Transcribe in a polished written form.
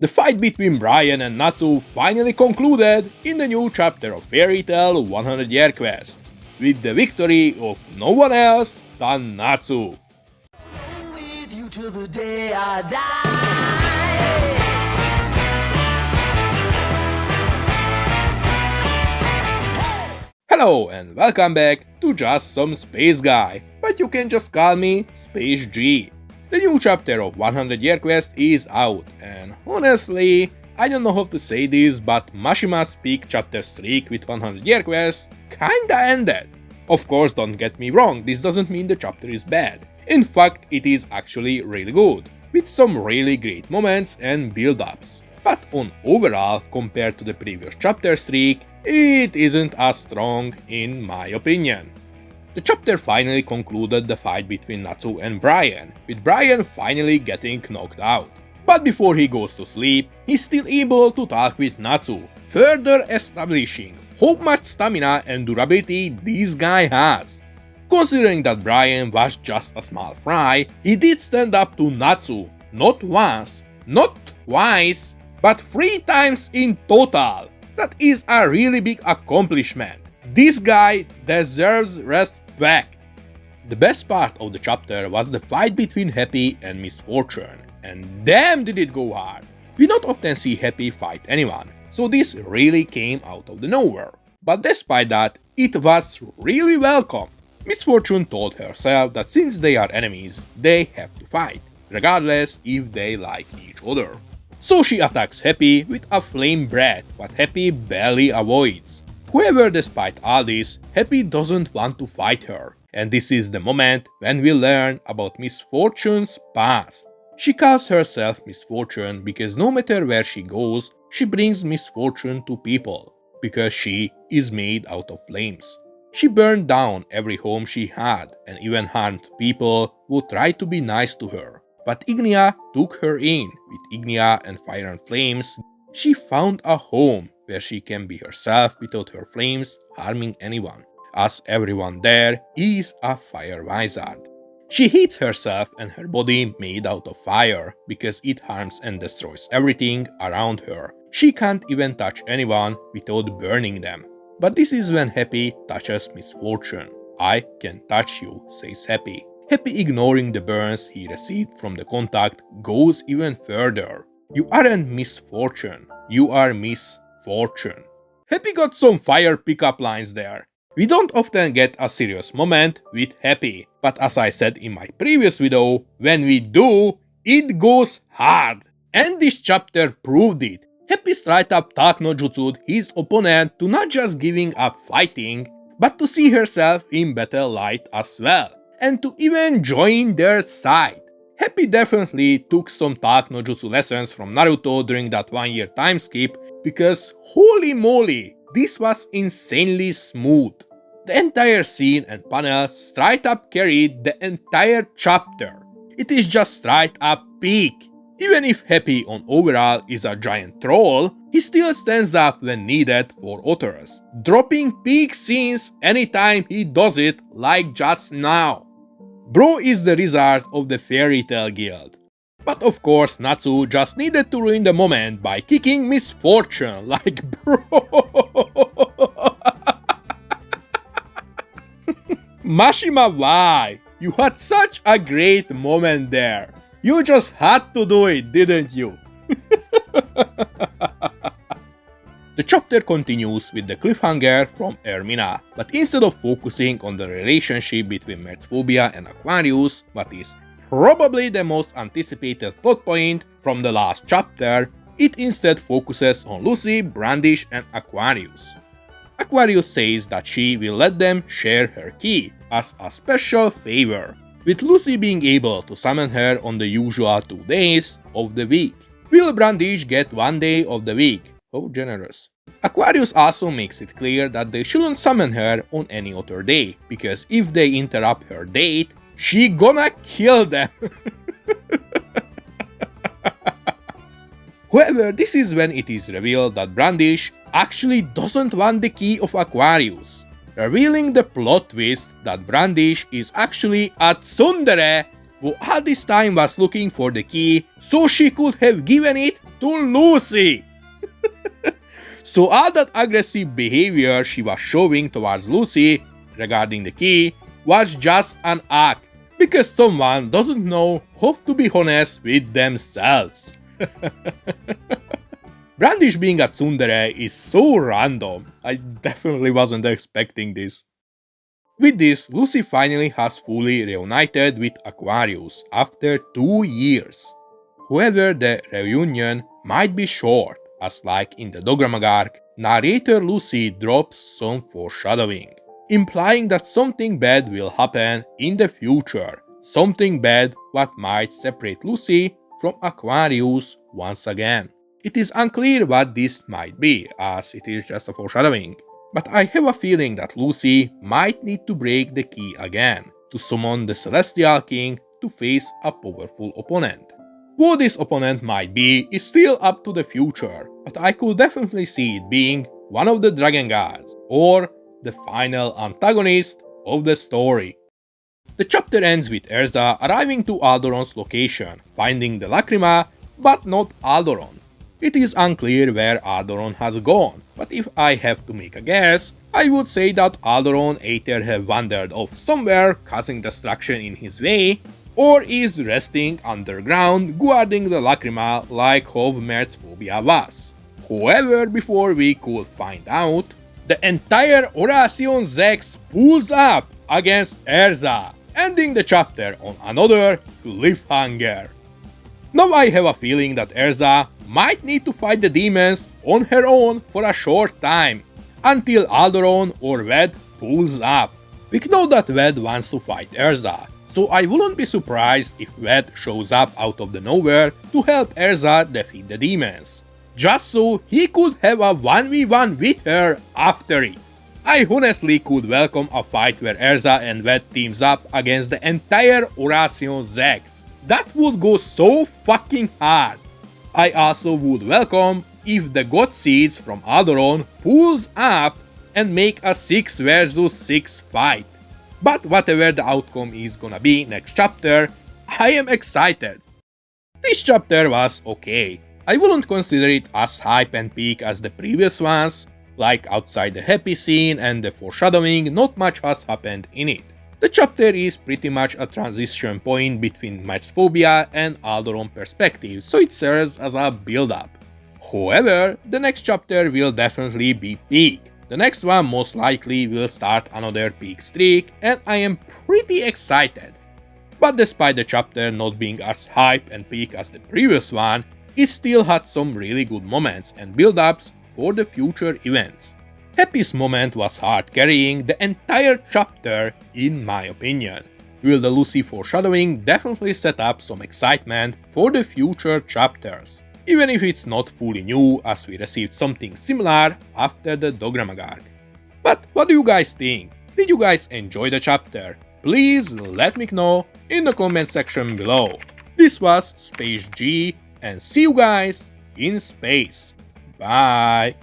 The fight between Brian and Natsu finally concluded in the new chapter of Fairy Tail 100 Year Quest, with the victory of no one else than Natsu. With you till the day I die. Hello and welcome back to Just Some Space Guy, but you can just call me Space G. The new chapter of 100 Year Quest is out, and honestly, I don't know how to say this, but Mashima's peak chapter streak with 100 Year Quest kinda ended. Of course, don't get me wrong, this doesn't mean the chapter is bad. In fact, it is actually really good, with some really great moments and build-ups. But on overall, compared to the previous chapter streak, it isn't as strong in my opinion. The chapter finally concluded the fight between Natsu and Brian, with Brian finally getting knocked out. But before he goes to sleep, he's still able to talk with Natsu, further establishing how much stamina and durability this guy has. Considering that Brian was just a small fry, he did stand up to Natsu, not once, not twice, but 3 times in total. That is a really big accomplishment. This guy deserves respect. The best part of the chapter was the fight between Happy and Misfortune, and damn did it go hard. We don't often see Happy fight anyone, so this really came out of the nowhere. But despite that, it was really welcome. Misfortune told herself that since they are enemies, they have to fight, regardless if they like each other. So she attacks Happy with a flame breath, but Happy barely avoids. However, despite all this, Happy doesn't want to fight her, and this is the moment when we learn about Misfortune's past. She calls herself Misfortune because no matter where she goes, she brings misfortune to people, because she is made out of flames. She burned down every home she had, and even harmed people who tried to be nice to her. But Ignia took her in. With Ignia and fire and flames, she found a home where she can be herself without her flames harming anyone, as everyone there is a fire wizard. She hates herself and her body made out of fire because it harms and destroys everything around her. She can't even touch anyone without burning them. But this is when Happy touches Misfortune. "I can touch you," says Happy. Happy, ignoring the burns he received from the contact, goes even further. "You aren't Misfortune, you are Misfortune." Happy got some fire pickup lines there. We don't often get a serious moment with Happy, but as I said in my previous video, when we do, it goes hard. And this chapter proved it. Happy straight up talk no jutsu'd his opponent to not just giving up fighting, but to see herself in better light as well, and to even join their side. Happy definitely took some talk no jutsu lessons from Naruto during that 1-year time skip, because holy moly, this was insanely smooth. The entire scene and panel straight up carried the entire chapter. It is just straight up peak. Even if Happy on overall is a giant troll, he still stands up when needed for others, dropping peak scenes anytime he does it, like just now. Bro is the wizard of the Fairy Tail Guild. But of course, Natsu just needed to ruin the moment by kicking Misfortune, like bro. Mashima, why? You had such a great moment there. You just had to do it, didn't you? The chapter continues with the cliffhanger from Ermina, but instead of focusing on the relationship between Mertzphobia and Aquarius, what is probably the most anticipated plot point from the last chapter, it instead focuses on Lucy, Brandish and Aquarius. Aquarius says that she will let them share her key as a special favor, with Lucy being able to summon her on the usual 2 days of the week. Will Brandish get 1 day of the week? How generous. Aquarius also makes it clear that they shouldn't summon her on any other day, because if they interrupt her date, she gonna kill them. However, this is when it is revealed that Brandish actually doesn't want the key of Aquarius, revealing the plot twist that Brandish is actually a tsundere who all this time was looking for the key so she could have given it to Lucy. So all that aggressive behavior she was showing towards Lucy regarding the key was just an act, because someone doesn't know how to be honest with themselves. Brandish being a tsundere is so random. I definitely wasn't expecting this. With this, Lucy finally has fully reunited with Aquarius after 2 years. However, the reunion might be short, as like in the Dogramag arc, narrator Lucy drops some foreshadowing, implying that something bad will happen in the future, something bad what might separate Lucy from Aquarius once again. It is unclear what this might be, as it is just a foreshadowing, but I have a feeling that Lucy might need to break the key again, to summon the Celestial King to face a powerful opponent. Who this opponent might be is still up to the future, but I could definitely see it being one of the Dragon Gods, or the final antagonist of the story. The chapter ends with Erza arriving to Aldoron's location, finding the Lacrima, but not Aldoron. It is unclear where Aldoron has gone, but if I have to make a guess, I would say that Aldoron either have wandered off somewhere, causing destruction in his way, or is resting underground guarding the Lacrima like how Merzphobia was. However, before we could find out, the entire Oration Zex pulls up against Erza, ending the chapter on another cliffhanger. Now I have a feeling that Erza might need to fight the demons on her own for a short time, until Aldoron or Ved pulls up. We know that Ved wants to fight Erza, so I wouldn't be surprised if Ved shows up out of the nowhere to help Erza defeat the demons, just so he could have a 1v1 with her after it. I honestly could welcome a fight where Erza and Ved teams up against the entire Oration Zex. That would go so fucking hard. I also would welcome if the God Seeds from Aldoron pulls up and make a 6 vs 6 fight. But whatever the outcome is gonna be next chapter, I am excited. This chapter was okay. I wouldn't consider it as hype and peak as the previous ones, like outside the happy scene and the foreshadowing, not much has happened in it. The chapter is pretty much a transition point between Merzphobia and Aldoron perspective, so it serves as a build-up. However, the next chapter will definitely be peak. The next one most likely will start another peak streak, and I am pretty excited. But despite the chapter not being as hype and peak as the previous one, it still had some really good moments and build-ups for the future events. Happy's moment was hard carrying the entire chapter in my opinion. Will the Lucy foreshadowing definitely set up some excitement for the future chapters, even if it's not fully new as we received something similar after the Dogramag arc. But what do you guys think? Did you guys enjoy the chapter? Please let me know in the comment section below. This was Space G, and see you guys in space. Bye!